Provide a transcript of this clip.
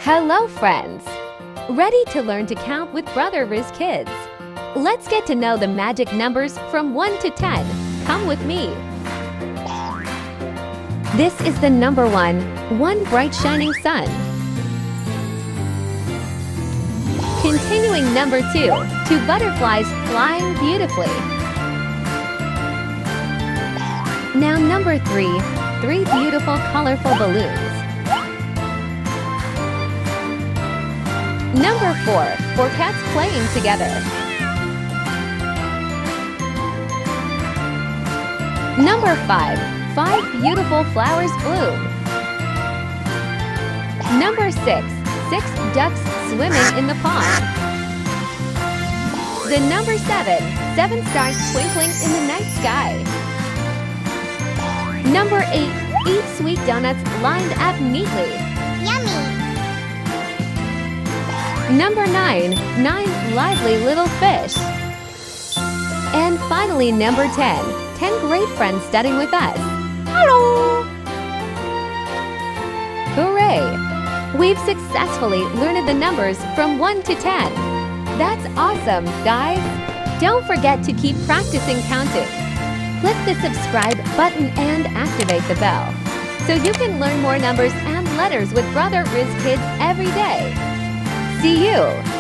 Hello, friends! Ready to learn to count with Brother Rizz Kids? Let's get to know the magic numbers from 1 to 10. Come with me. This is the number 1, one bright shining sun. Continuing number 2, 2 butterflies flying beautifully. Now number 3, 3 beautiful colorful balloons. Number 4, 4 cats playing together. Number 5, 5 beautiful flowers bloom. Number 6, 6 ducks swimming in the pond. The number 7, 7 stars twinkling in the night sky. Number 8, 8 sweet donuts lined up neatly. Yummy! Number 9, 9 lively little fish. And finally, number 10, 10 great friends studying with us. Hello! Hooray! We've successfully learned the numbers from 1 to 10. That's awesome, guys! Don't forget to keep practicing counting. Click the subscribe button and activate the bell so you can learn more numbers and letters with Brother Rizz Kids every day. See you!